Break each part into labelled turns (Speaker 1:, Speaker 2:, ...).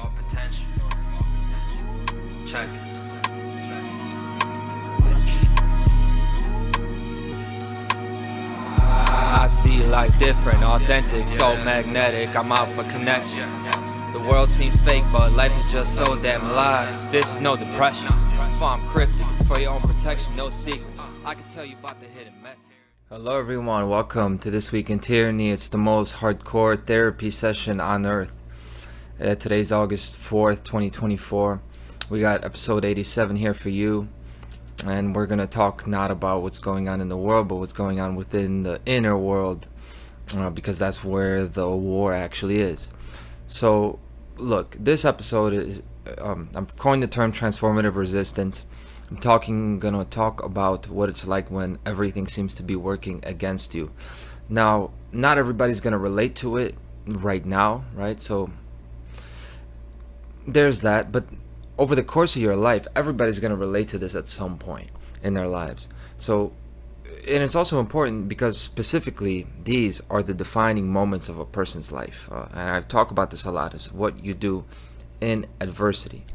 Speaker 1: all potential. Check. I see life different, authentic, so magnetic. I'm out for connection. The world seems fake, but life is just so damn alive. This is no depression. Farm cryptic, it's for your own protection, no secrets. I can tell you about the hidden message. Hello everyone, welcome to This Week in Tyranny. It's the most hardcore therapy session on earth. Today's August 4th, 2024. We got episode 87 here for you. And we're going to talk not about what's going on in the world, but what's going on within the inner world. Because that's where the war actually is. So, look, this episode is, I'm coined the term Transformative Resistance. I'm going to talk about what it's like when everything seems to be working against you. Now, not everybody's going to relate to it right now, right? So, there's that, but over the course of your life, everybody's going to relate to this at some point in their lives. So, and it's also important because specifically these are the defining moments of a person's life. And I've talked about this a lot, is what you do in adversity.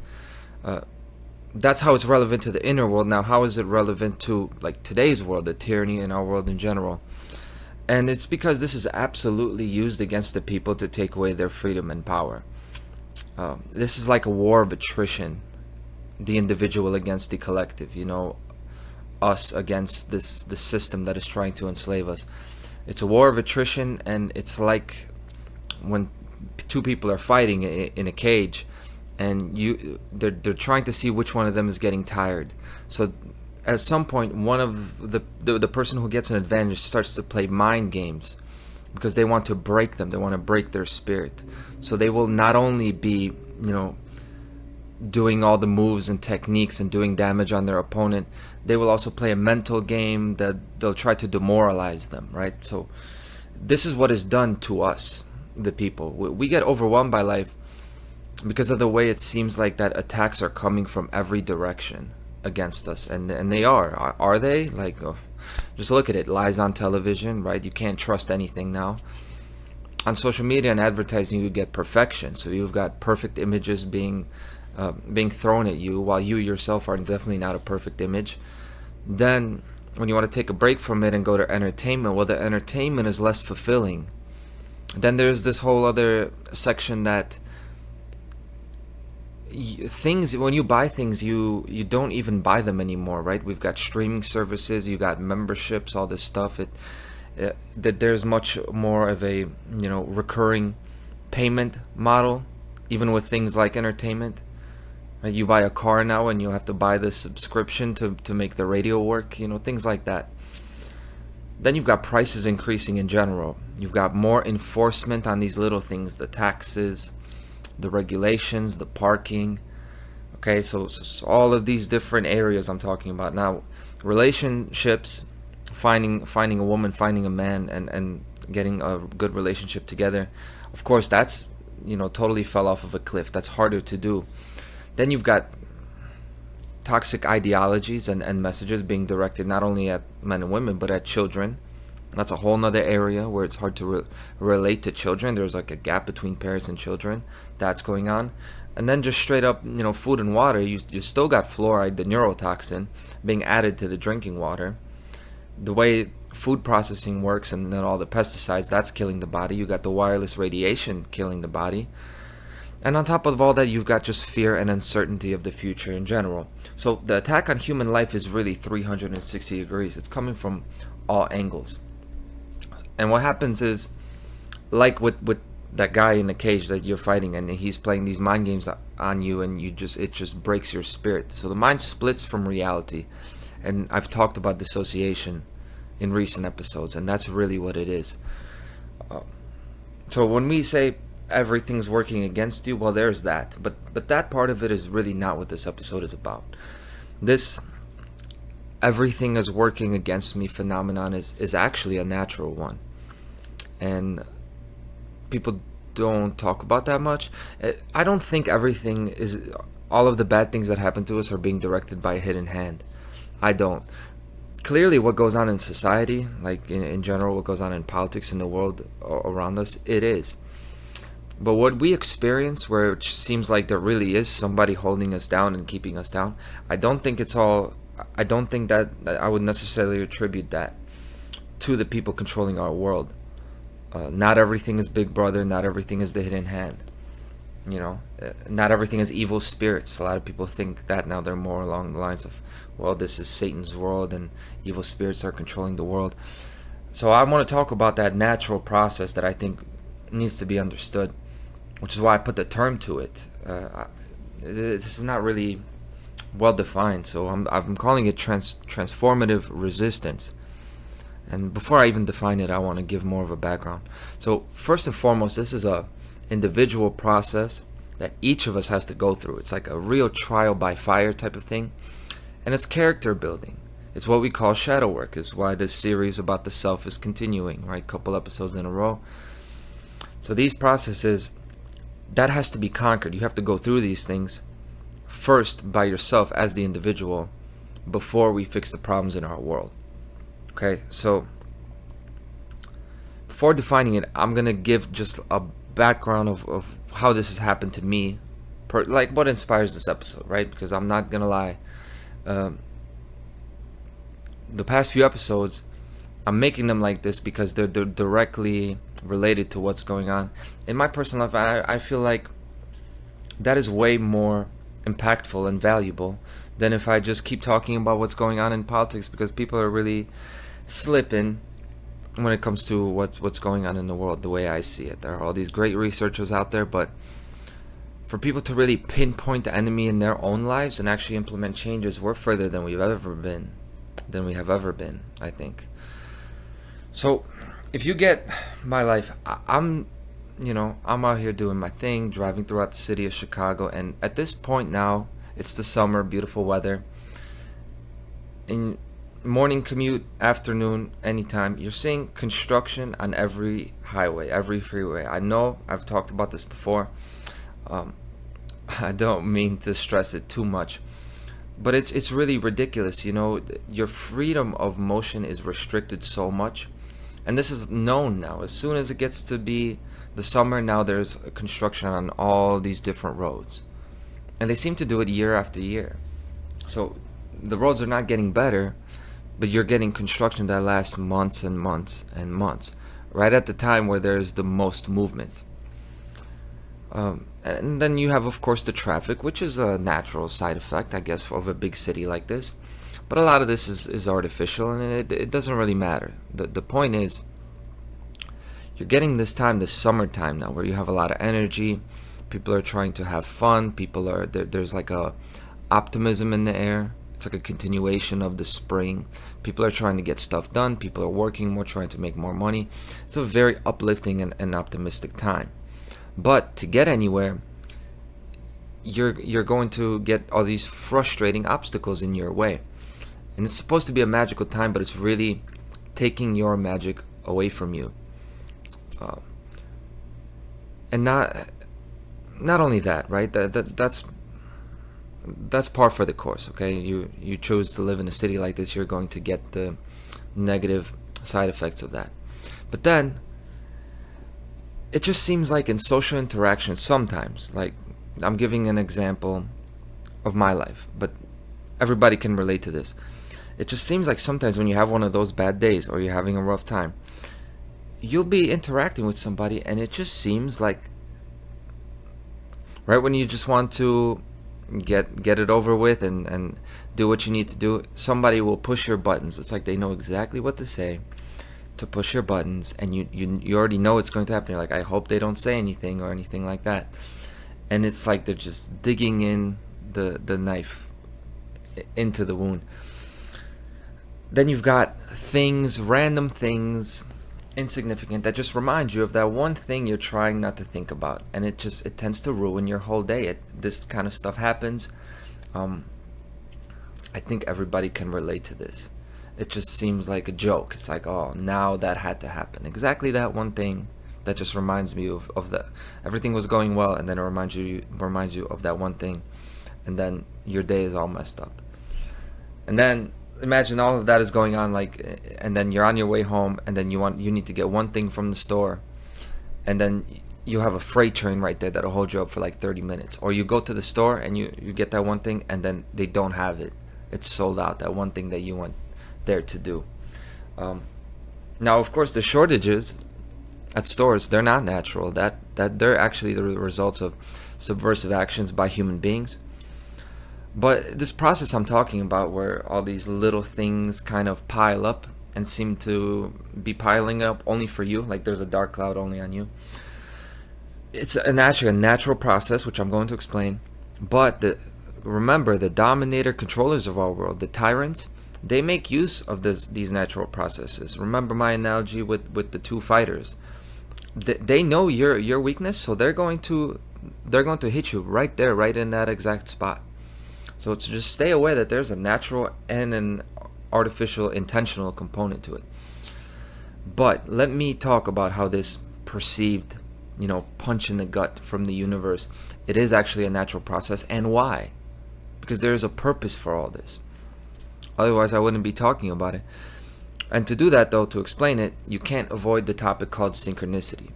Speaker 1: That's how it's relevant to the inner world. Now, how is it relevant to like today's world, the tyranny in our world in general? And it's because this is absolutely used against the people to take away their freedom and power. This is like a war of attrition, the individual against the collective, us against the system that is trying to enslave us. It's a war of attrition, and it's like when two people are fighting in a cage, and they're trying to see which one of them is getting tired. So at some point, one of the person who gets an advantage starts to play mind games, because they want to break them. They want to break their spirit. So they will not only be, doing all the moves and techniques and doing damage on their opponent, they will also play a mental game that they'll try to demoralize them, right? So this is what is done to us, the people. We get overwhelmed by life because of the way it seems like that attacks are coming from every direction against us. And they are they? Like, just look at it. Lies on television, right? You can't trust anything now. On social media and advertising, you get perfection. So you've got perfect images being thrown at you, while you yourself are definitely not a perfect image. Then, when you want to take a break from it and go to entertainment, well, the entertainment is less fulfilling. Then there's this whole other section that things, when you buy things, you don't even buy them anymore, right? We've got streaming services, you got memberships, all this stuff. That there's much more of a recurring payment model, even with things like entertainment. Right? You buy a car now, and you'll have to buy the subscription to make the radio work. Things like that. Then you've got prices increasing in general. You've got more enforcement on these little things, the taxes, the regulations, the parking. Okay, so all of these different areas I'm talking about now. Relationships, finding a woman, finding a man, and getting a good relationship together. Of course, that's totally fell off of a cliff. That's harder to do. Then you've got toxic ideologies and messages being directed not only at men and women, but at children. That's a whole nother area where it's hard to relate to children. There's like a gap between parents and children. That's going on. And then just straight up, food and water. You still got fluoride, the neurotoxin, being added to the drinking water. The way food processing works, and then all the pesticides, that's killing the body. You got the wireless radiation killing the body. And on top of all that, you've got just fear and uncertainty of the future in general. So the attack on human life is really 360 degrees. It's coming from all angles. And what happens is, like with that guy in the cage that you're fighting, and he's playing these mind games on you, and it just breaks your spirit. So the mind splits from reality. And I've talked about dissociation in recent episodes, and that's really what it is. So when we say everything's working against you, well, there's that. But that part of it is really not what this episode is about. This everything is working against me phenomenon is actually a natural one. And people don't talk about that much. I don't think all of the bad things that happen to us are being directed by a hidden hand. I don't. Clearly what goes on in society, like in general, what goes on in politics in the world around us, it is. But what we experience, where it seems like there really is somebody holding us down and keeping us down, I don't think it's all. I don't think that I would necessarily attribute that to the people controlling our world. Not everything is Big Brother. Not everything is the hidden hand. Not everything is evil spirits. A lot of people think that now. They're more along the lines of, well, this is Satan's world and evil spirits are controlling the world. So I want to talk about that natural process that I think needs to be understood, which is why I put the term to it. This is not really well defined, so I'm calling it transformative resistance. And before I even define it, I want to give more of a background. So first and foremost, this is a individual process that each of us has to go through. It's like a real trial by fire type of thing, and it's character building. It's what we call shadow work. It's why this series about the self is continuing, right? Couple episodes in a row. So these processes, that has to be conquered. You have to go through these things first by yourself as the individual before we fix the problems in our world. Okay, so before defining it, I'm going to give just a background of how this has happened to me, like what inspires this episode, right? Because I'm not going to lie. The past few episodes, I'm making them like this because they're directly related to what's going on in my personal life. I feel like that is way more impactful and valuable than if I just keep talking about what's going on in politics, because people are really slipping when it comes to what's going on in the world the way I see it. There are all these great researchers out there, but for people to really pinpoint the enemy in their own lives and actually implement changes, we're further than we have ever been, I think. So if you get my life, I'm out here doing my thing, driving throughout the city of Chicago, and at this point now, it's the summer, beautiful weather. In morning commute, afternoon, anytime, you're seeing construction on every highway, every freeway. I know I've talked about this before. I don't mean to stress it too much, but it's really ridiculous. Your freedom of motion is restricted so much, and this is known now. As soon as it gets to be the summer, now there's construction on all these different roads, and they seem to do it year after year. So the roads are not getting better, but you're getting construction that lasts months and months and months, right at the time where there's the most movement. And then you have, of course, the traffic, which is a natural side effect, I guess, of a big city like this. But a lot of this is artificial, and it doesn't really matter. The point is, you're getting this summertime now, where you have a lot of energy. People are trying to have fun. There's like a optimism in the air. It's like a continuation of the spring. People are trying to get stuff done. People are working more, trying to make more money. It's a very uplifting and optimistic time. But to get anywhere, you're going to get all these frustrating obstacles in your way. And it's supposed to be a magical time, but it's really taking your magic away from you. And not only that, right? That's par for the course, okay? You choose to live in a city like this, you're going to get the negative side effects of that. But then, it just seems like in social interactions sometimes, like I'm giving an example of my life, but everybody can relate to this. It just seems like sometimes when you have one of those bad days or you're having a rough time, you'll be interacting with somebody and it just seems like right when you just want to get it over with and do what you need to do, somebody will push your buttons. It's like they know exactly what to say to push your buttons, and you already know it's going to happen. You're like, I hope they don't say anything or anything like that. And it's like they're just digging in the knife into the wound. Then you've got things, random things, insignificant, that just remind you of that one thing you're trying not to think about, and it tends to ruin your whole day. This kind of stuff happens. I think everybody can relate to this. It just seems like a joke. It's like, oh, now that had to happen. Exactly that one thing that just reminds me of the everything was going well, and then it reminds you of that one thing, and then your day is all messed up. And then imagine all of that is going on, like, and then you're on your way home, and then you need to get one thing from the store, and then you have a freight train right there that'll hold you up for like 30 minutes. Or you go to the store and you get that one thing and then they don't have it. It's sold out, that one thing that you went there to do. Now, of course, the shortages at stores, they're not natural. That they're actually the results of subversive actions by human beings. But this process I'm talking about, where all these little things kind of pile up and seem to be piling up only for you, like there's a dark cloud only on you. It's a natural process, which I'm going to explain. But remember, the dominator controllers of our world, the tyrants, they make use of these natural processes. Remember my analogy with the two fighters. They know your weakness, so they're going to hit you right there, right in that exact spot. So to just stay aware that there's a natural and an artificial, intentional component to it. But let me talk about how this perceived, punch in the gut from the universe, it is actually a natural process, and why. Because there is a purpose for all this. Otherwise, I wouldn't be talking about it. And to do that, though, to explain it, you can't avoid the topic called synchronicity.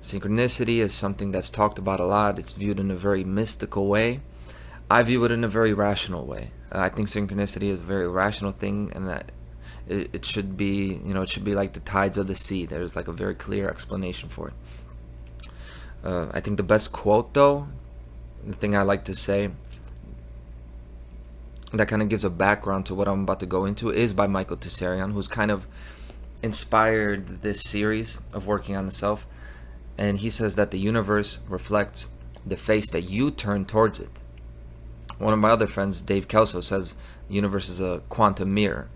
Speaker 1: Synchronicity is something that's talked about a lot. It's viewed in a very mystical way. I view it in a very rational way. I think synchronicity is a very rational thing, and that it should be, it should be like the tides of the sea. There's like a very clear explanation for it. I think the best quote, though, the thing I like to say, that kind of gives a background to what I'm about to go into, is by Michael Tsarion, who's kind of inspired this series of working on the self. And he says that the universe reflects the face that you turn towards it. One of my other friends, Dave Kelso, says the universe is a quantum mirror.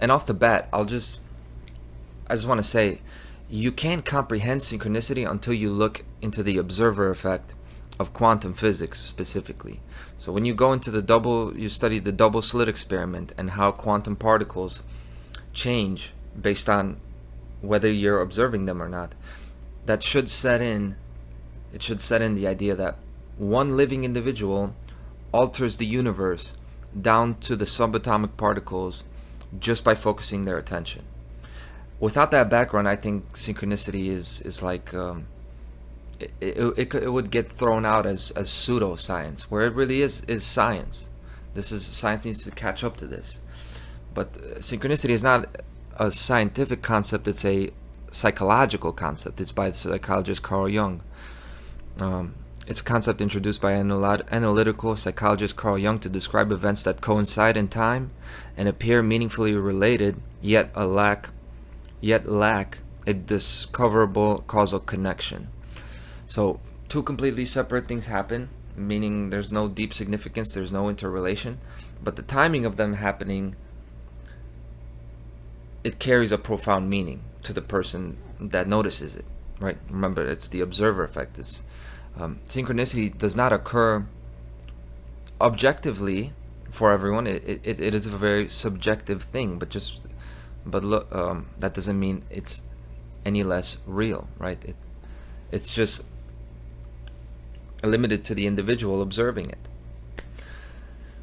Speaker 1: And off the bat, I just want to say, you can't comprehend synchronicity until you look into the observer effect of quantum physics specifically. So when you go into you study the double slit experiment and how quantum particles change based on whether you're observing them or not, that should set in the idea that one living individual alters the universe down to the subatomic particles just by focusing their attention. Without that background, I think synchronicity is like it would get thrown out as pseudoscience, where it really is science. Science needs to catch up to this. But synchronicity is not a scientific concept, it's a psychological concept. It's by the psychologist Carl Jung. It's a concept introduced by analytical psychologist Carl Jung to describe events that coincide in time and appear meaningfully related, yet lack a discoverable causal connection. So two completely separate things happen, meaning there's no deep significance, there's no interrelation, but the timing of them happening, it carries a profound meaning to the person that notices it, right? Remember, it's the observer effect. Synchronicity does not occur objectively for everyone. It is a very subjective thing, but that doesn't mean it's any less real, right? It's just limited to the individual observing it.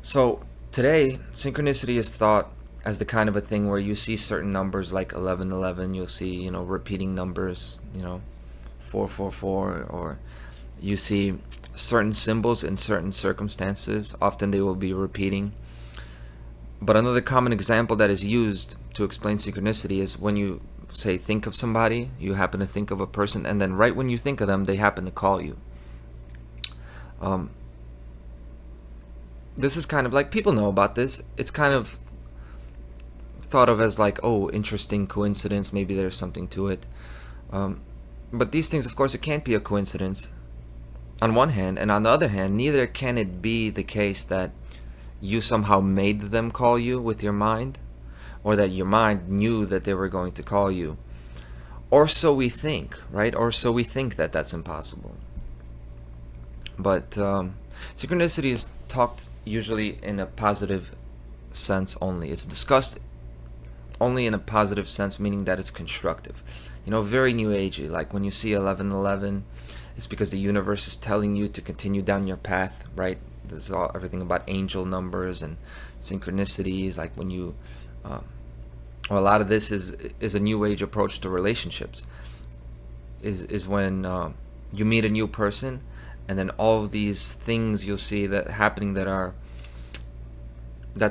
Speaker 1: So today, synchronicity is thought as the kind of a thing where you see certain numbers like 1111, you'll see, repeating numbers, 444, or you see certain symbols in certain circumstances. Often they will be repeating. But another common example that is used to explain synchronicity is when you say think of somebody, you happen to think of a person, and then right when you think of them, they happen to call you. This is kind of like, people know about this. It's kind of thought of as like, oh, interesting coincidence, maybe there's something to it. But these things, of course, it can't be a coincidence on one hand, and on the other hand, neither can it be the case that you somehow made them call you with your mind, or that your mind knew that they were going to call you. Or so we think, right? Or so we think that that's impossible. But synchronicity is talked usually in a positive sense only. It's discussed only in a positive sense, meaning that it's constructive. Very new agey. Like when you see 1111, it's because the universe is telling you to continue down your path, right? There's everything about angel numbers and synchronicities. Like when you, a lot of this is a new age approach to relationships. is when you meet a new person, and then all of these things you'll see that happening that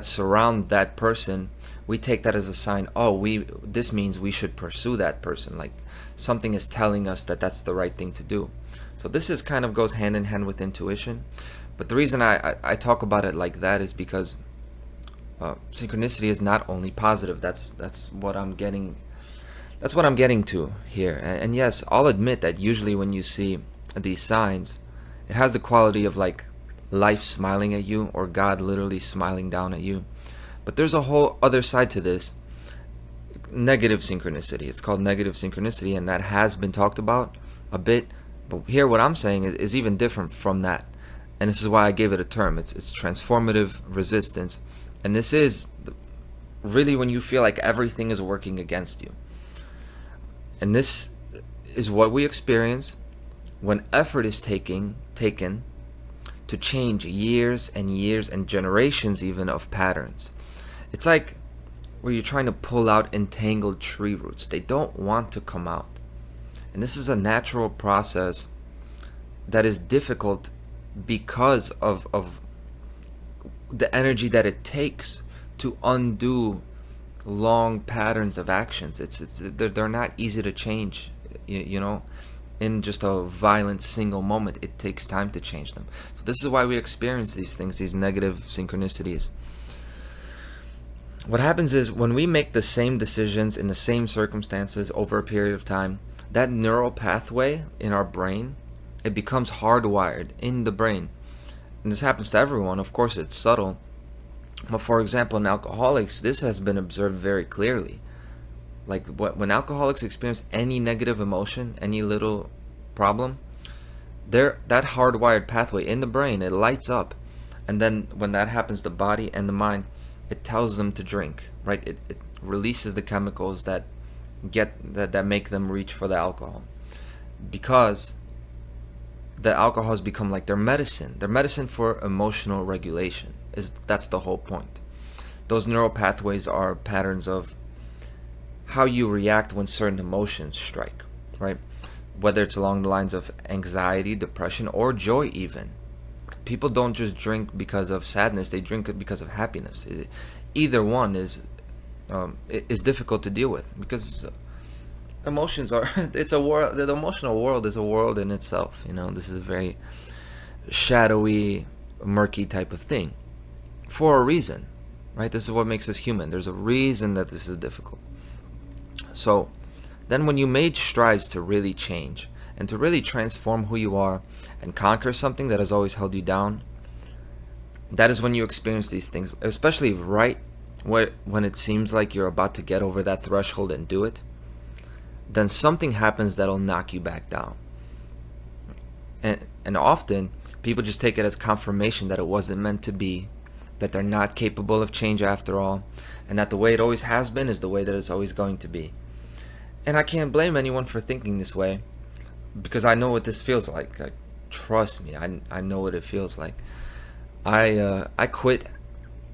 Speaker 1: surround that person, we take that as a sign. Oh, we this means we should pursue that person. Like something is telling us that that's the right thing to do. So this is kind of goes hand in hand with intuition. But the reason I talk about it like that is because synchronicity is not only positive. That's what I'm getting. That's what I'm getting to here. And yes, I'll admit that usually when you see these signs, it has the quality of like life smiling at you, or God literally smiling down at you. But there's a whole other side to this, negative synchronicity. It's called negative synchronicity, and that has been talked about a bit. But here, what I'm saying is even different from that, and this is why I gave it a term. It's transformative resistance, and this is really when you feel like everything is working against you. And this is what we experience when effort is taken to change years and years and generations even of patterns. It's like where you're trying to pull out entangled tree roots. They don't want to come out. And this is a natural process that is difficult because of the energy that it takes to undo long patterns of actions. They're not easy to change, you know, in just a violent single moment. It takes time to change them. So this is why we experience these things, these negative synchronicities. What happens is when we make the same decisions in the same circumstances over a period of time, that neural pathway in our brain, it becomes hardwired in the brain. And this happens to everyone. Of course, it's subtle. But for example, in alcoholics, this has been observed very clearly. Like when alcoholics experience any negative emotion, any little problem, that hardwired pathway in the brain, it lights up. And then when that happens, the body and the mind, it tells them to drink, right? It releases the chemicals that make them reach for the alcohol, because the alcohol has become like their medicine for emotional regulation. That's the whole point. Those neural pathways are patterns of how you react when certain emotions strike, right? Whether it's along the lines of anxiety, depression, or joy even. People don't just drink because of sadness, they drink because of happiness. Either one is difficult to deal with, because emotions are it's a world. The emotional world is a world in itself. This is a very shadowy, murky type of thing for a reason, right? This is what makes us human. There's a reason that this is difficult. So then when you made strides to really change and to really transform who you are and conquer something that has always held you down, that is when you experience these things, especially right when it seems like you're about to get over that threshold and do it. Then something happens that'll knock you back down. And often people just take it as confirmation that it wasn't meant to be, that they're not capable of change after all, and that the way it always has been is the way that it's always going to be. And I can't blame anyone for thinking this way, because I know what this feels like. Trust me, I know what it feels like. I quit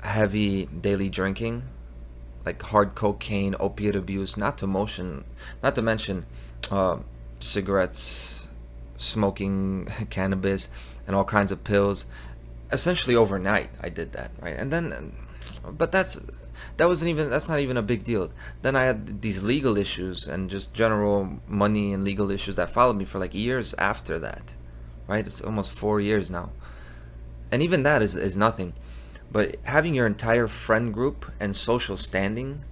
Speaker 1: heavy daily drinking, like hard cocaine, opiate abuse, not to mention cigarettes, smoking cannabis, and all kinds of pills. Essentially overnight, I did that, right? And then, but that's not even a big deal. Then I had these legal issues and just general money and legal issues that followed me for like years after that, right? It's almost 4 years now, and even that is nothing. But having your entire friend group and social standing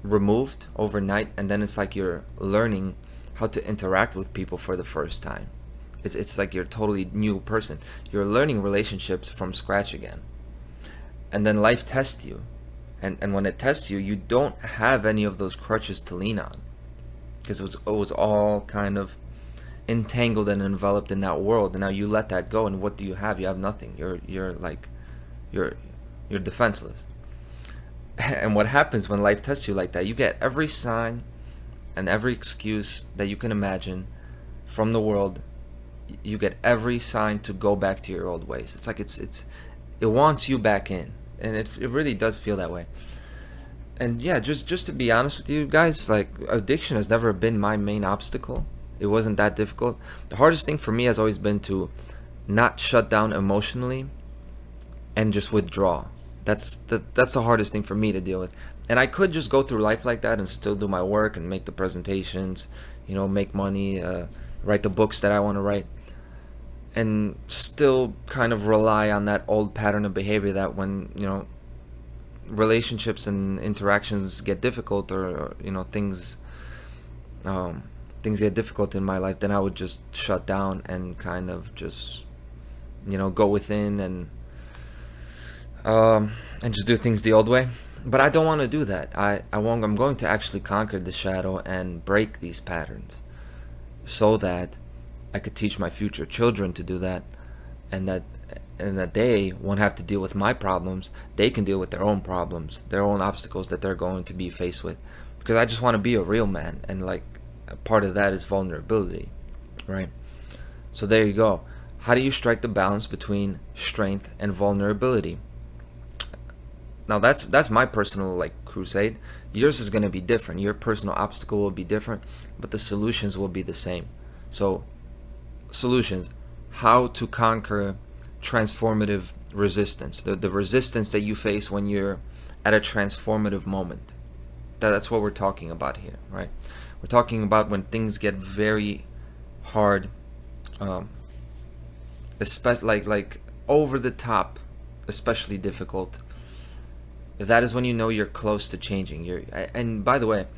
Speaker 1: removed overnight, and then it's like you're learning how to interact with people for the first time. It's like you're a totally new person. You're learning relationships from scratch again. And then life tests you. And when it tests you, you don't have any of those crutches to lean on, because it was all kind of entangled and enveloped in that world. And now you let that go, and what do you have? You have nothing. You're defenseless. And what happens when life tests you like that? You get every sign and every excuse that you can imagine from the world. You get every sign to go back to your old ways. It's like it wants you back in, and it really does feel that way. And yeah, just to be honest with you guys, like addiction has never been my main obstacle It wasn't that difficult. The hardest thing for me has always been to not shut down emotionally and just withdraw. That's the hardest thing for me to deal with. And I could just go through life like that and still do my work and make the presentations, make money, write the books that I want to write, and still kind of rely on that old pattern of behavior that when, relationships and interactions get difficult, or things get difficult in my life, then I would just shut down and kind of just go within and just do things the old way. But I don't want to do that. I'm going to actually conquer the shadow and break these patterns, so that I could teach my future children to do that, and that they won't have to deal with my problems. They can deal with their own problems, their own obstacles that they're going to be faced with. Because I just want to be a real man, and like a part of that is vulnerability, right? So there you go. How do you strike the balance between strength and vulnerability? Now that's my personal crusade. Yours is going to be different. Your personal obstacle will be different, but the solutions will be the same. So solutions: how to conquer transformative resistance, the resistance that you face when you're at a transformative moment. That's what we're talking about here, right? We're talking about when things get very hard, especially like over the top, especially difficult. That is when you know you're close to changing. And by the way,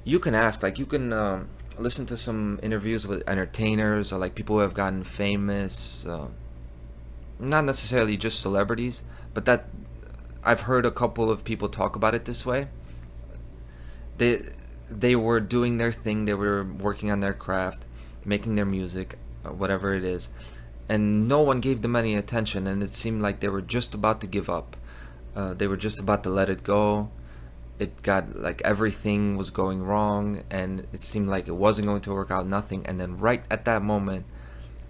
Speaker 1: you can ask, you can listen to some interviews with entertainers, or people who have gotten famous, not necessarily just celebrities, but that I've heard a couple of people talk about it this way. They were doing their thing, they were working on their craft, making their music, whatever it is, and no one gave them any attention, and it seemed like they were just about to give up. They were just about to let it go. It got everything was going wrong, and it seemed like it wasn't going to work out, nothing. And then right at that moment,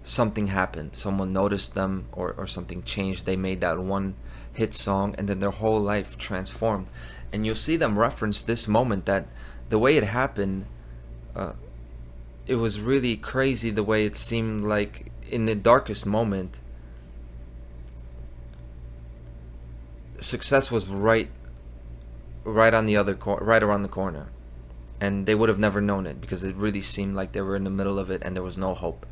Speaker 1: something happened. Someone noticed them, or something changed. They made that one hit song, and then their whole life transformed. And you'll see them reference this moment, that the way it happened, it was really crazy. The way it seemed like in the darkest moment, success was right on the other right around the corner, and they would have never known it, because it really seemed like they were in the middle of it and there was no hope,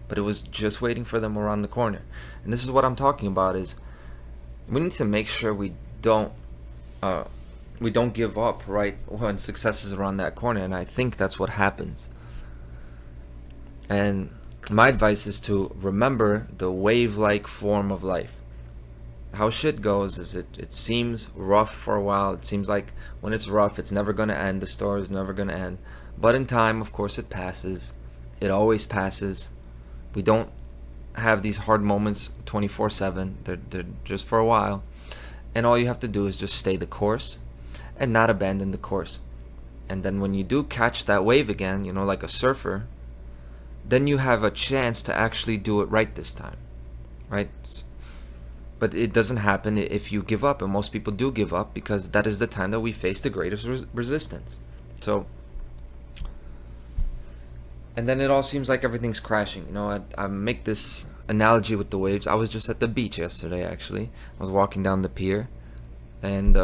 Speaker 1: but it was just waiting for them around the corner. And this is what I'm talking about: is we need to make sure we don't give up right when success is around that corner. And I think that's what happens. And my advice is to remember the wave-like form of life. How shit goes is it seems rough for a while. It seems like when it's rough, it's never going to end. The story is never going to end. But in time, of course, it passes. It always passes. We don't have these hard moments 24/7. They're just for a while. And all you have to do is just stay the course and not abandon the course. And then when you do catch that wave again, like a surfer, then you have a chance to actually do it right this time, right? But it doesn't happen if you give up, and most people do give up, because that is the time that we face the greatest resistance. So, and then it all seems like everything's crashing. I make this analogy with the waves. I was just at the beach yesterday, actually. I was walking down the pier, and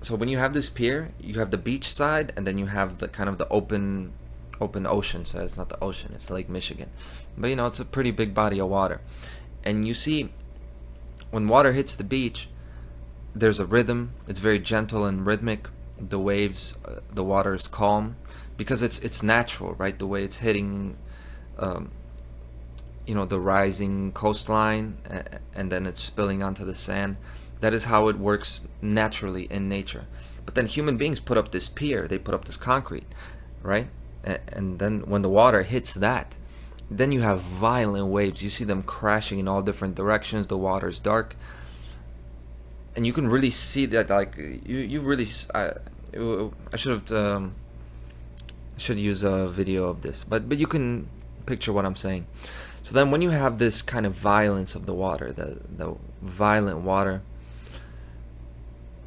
Speaker 1: so when you have this pier, you have the beach side, and then you have the kind of the open ocean side. It's not the ocean, it's Lake Michigan, but it's a pretty big body of water. And you see, when water hits the beach, there's a rhythm. It's very gentle and rhythmic. The waves, the water is calm, because it's natural, right? The way it's hitting, the rising coastline, and then it's spilling onto the sand. That is how it works naturally in nature. But then human beings put up this pier. They put up this concrete, right? And then when the water hits that, then you have violent waves. You see them crashing in all different directions. The water is dark, and you can really see that. You really, I should use a video of this, but you can picture what I'm saying. So then, when you have this kind of violence of the water, the violent water,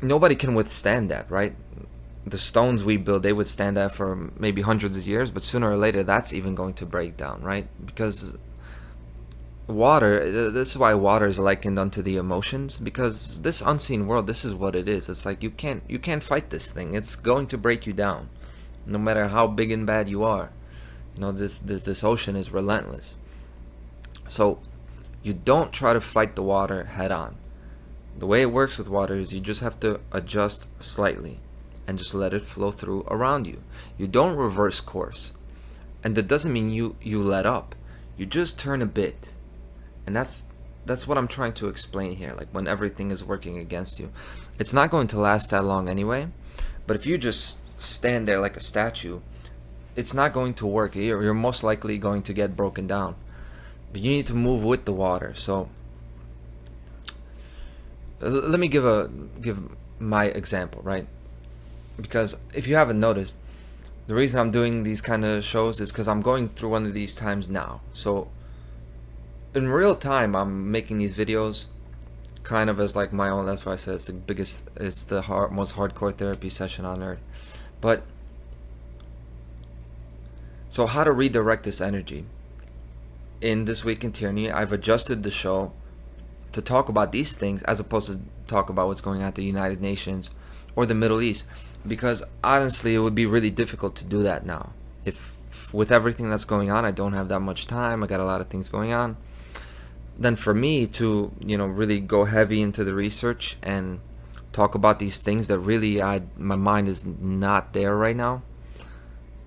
Speaker 1: nobody can withstand that, right? the stones we build, they would stand that for maybe hundreds of years, but sooner or later that's even going to break down, right? Because water, this is why water is likened unto the emotions, because this unseen world, this is what it is. It's like you can't fight this thing. It's going to break you down, no matter how big and bad you are. This ocean is relentless. So you don't try to fight the water head on. The way it works with water is you just have to adjust slightly and just let it flow through around you. You don't reverse course. And that doesn't mean you let up. You just turn a bit. And that's what I'm trying to explain here. Like, when everything is working against you, it's not going to last that long anyway. But if you just stand there like a statue, it's not going to work. You're most likely going to get broken down. But you need to move with the water. So let me give my example, right? Because if you haven't noticed, the reason I'm doing these kind of shows is because I'm going through one of these times now. So in real time, I'm making these videos kind of as like my own. That's why I said it's the most hardcore therapy session on earth. But so how to redirect this energy? In This Week in Tyranny, I've adjusted the show to talk about these things as opposed to talk about what's going on at the United Nations or the Middle East, because honestly it would be really difficult to do that now. If with everything that's going on, I don't have that much time, I got a lot of things going on, then for me to really go heavy into the research and talk about these things that really my mind is not there right now,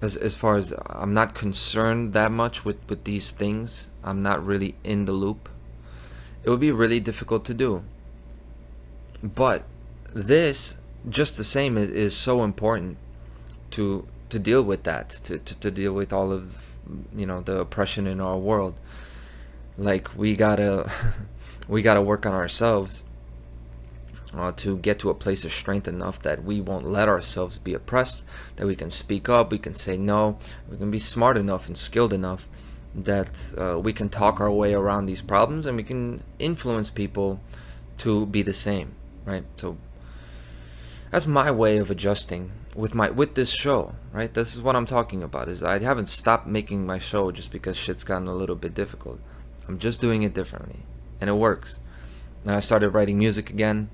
Speaker 1: as far as I'm not concerned that much with these things, I'm not really in the loop, it would be really difficult to do. But this, just the same, is so important to deal with that, to deal with all of the oppression in our world. Like, we gotta we gotta work on ourselves to get to a place of strength enough that we won't let ourselves be oppressed, that we can speak up, we can say no, we can be smart enough and skilled enough that we can talk our way around these problems, and we can influence people to be the same, right? So that's my way of adjusting with this show, right? This is what I'm talking about. Is I haven't stopped making my show just because shit's gotten a little bit difficult. I'm just doing it differently, and it works. And I started writing music again.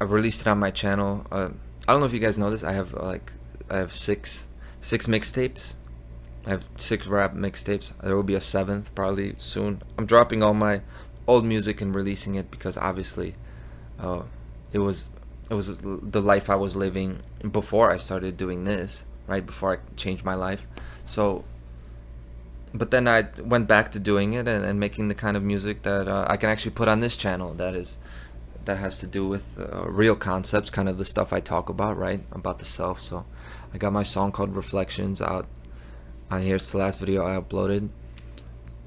Speaker 1: I released it on my channel. I don't know if you guys know this. I have six mixtapes. I have 6 rap mixtapes. There will be a 7th probably soon. I'm dropping all my old music and releasing it because obviously it was the life I was living before I started doing this, right before I changed my life. So, but then I went back to doing it and making the kind of music that I can actually put on this channel. That has to do with real concepts, kind of the stuff I talk about, right, about the self. So I got my song called Reflections out on here. It's the last video I uploaded.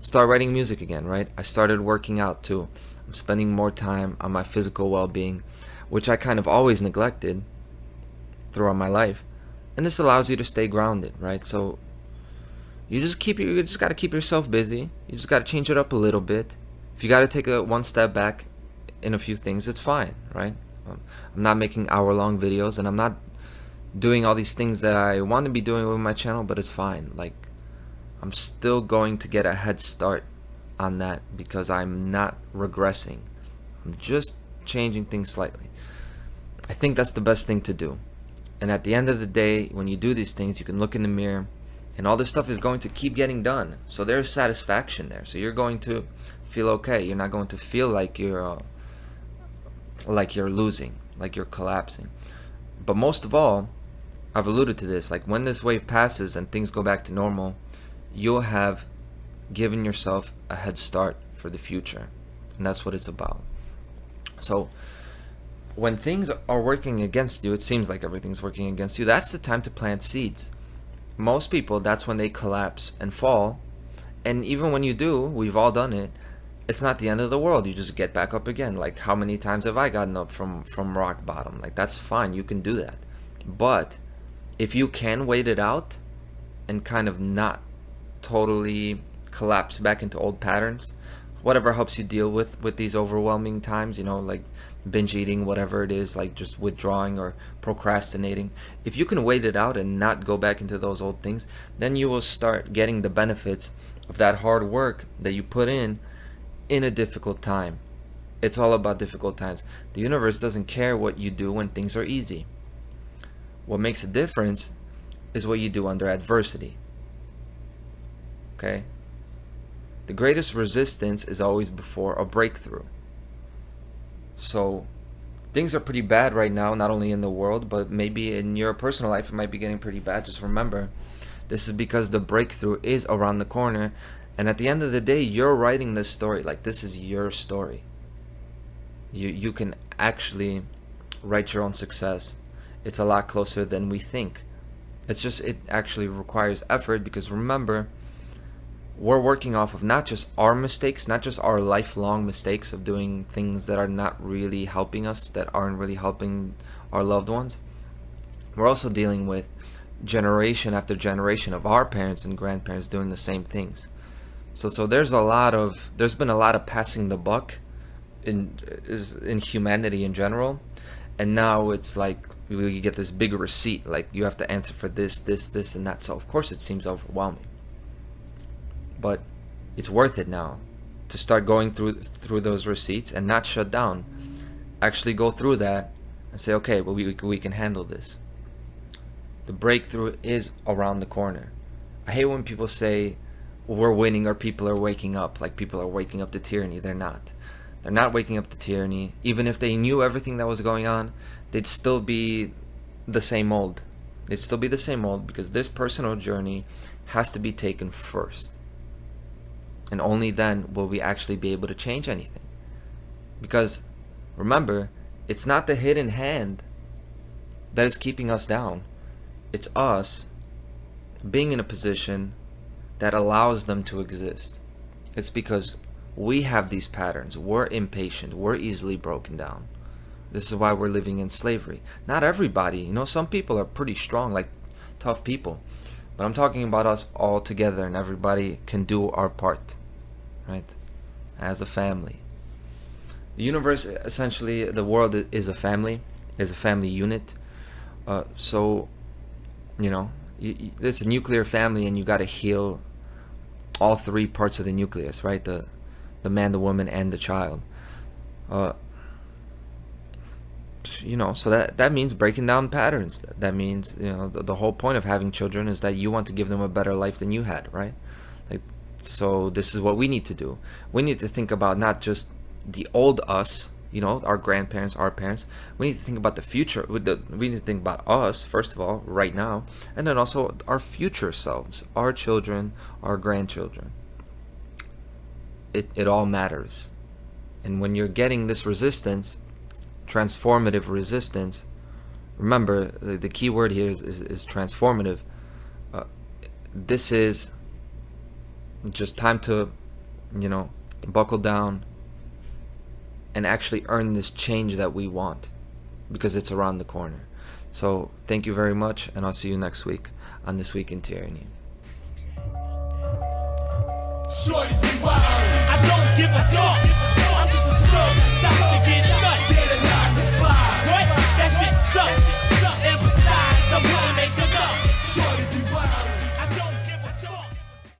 Speaker 1: Start writing music again, right? I started working out too. I'm spending more time on my physical well-being, which I kind of always neglected throughout my life. And this allows you to stay grounded, right? So you just got to keep yourself busy. You just got to change it up a little bit. If you got to take one step back in a few things, it's fine, right? I'm not making hour-long videos, and I'm not doing all these things that I want to be doing with my channel, but it's fine. Like, I'm still going to get a head start on that because I'm not regressing. I'm just changing things slightly. I think that's the best thing to do. And at the end of the day, when you do these things, you can look in the mirror and all this stuff is going to keep getting done. So there's satisfaction there. So you're going to feel okay. You're not going to feel like you're losing, like you're collapsing. But most of all, I've alluded to this, like when this wave passes and things go back to normal, you'll have given yourself a head start for the future. And that's what it's about. So when things are working against you, it seems like everything's working against you, that's the time to plant seeds. Most people, that's when they collapse and fall. And even when you do, we've all done it, it's not the end of the world. You just get back up again. Like, how many times have I gotten up from rock bottom? Like, that's fine, you can do that. But if you can wait it out and kind of not totally collapse back into old patterns, whatever helps you deal with these overwhelming times, like binge eating, whatever it is, like just withdrawing or procrastinating. If you can wait it out and not go back into those old things, then you will start getting the benefits of that hard work that you put in a difficult time. It's all about difficult times. The universe doesn't care what you do when things are easy. What makes a difference is what you do under adversity. Okay? The greatest resistance is always before a breakthrough. So things are pretty bad right now, not only in the world, but maybe in your personal life it might be getting pretty bad. Just remember, this is because the breakthrough is around the corner. And at the end of the day, you're writing this story. Like, this is your story. You can actually write your own success. It's a lot closer than we think. It actually requires effort, because remember, we're working off of not just our mistakes, not just our lifelong mistakes of doing things that are not really helping us, that aren't really helping our loved ones. We're also dealing with generation after generation of our parents and grandparents doing the same things. So there's been a lot of passing the buck in humanity in general, and now it's like we get this big receipt, like you have to answer for this, and that. So of course it seems overwhelming. But it's worth it now to start going through those receipts and not shut down. Actually go through that and say, okay, well, we can handle this. The breakthrough is around the corner. I hate when people say we're winning or people are waking up, like people are waking up to tyranny. They're not. They're not waking up to tyranny. Even if they knew everything that was going on, they'd still be the same old. They'd still be the same old, because this personal journey has to be taken first. And only then will we actually be able to change anything. Because remember, it's not the hidden hand that is keeping us down. It's us being in a position that allows them to exist. It's because we have these patterns. We're impatient. We're easily broken down. This is why we're living in slavery. Not everybody. Some people are pretty strong, like tough people. But I'm talking about us all together, and everybody can do our part, right? As a family. The universe, essentially, the world is a family unit. So, it's a nuclear family, and you got to heal all three parts of the nucleus, right? The man, the woman, and the child. So that means breaking down patterns. That means, the whole point of having children is that you want to give them a better life than you had, right? So this is what we need to do. We need to think about not just the old us, our grandparents, our parents. We need to think about the future. We need to think about us, first of all, right now, and then also our future selves, our children, our grandchildren. It all matters. And when you're getting this resistance, transformative resistance, remember, the key word here is transformative. This is just time to, buckle down and actually earn this change that we want, because it's around the corner. So thank you very much, and I'll see you next week on This Week in Tyranny.
Speaker 2: Shorty's be wild. I don't give a fuck.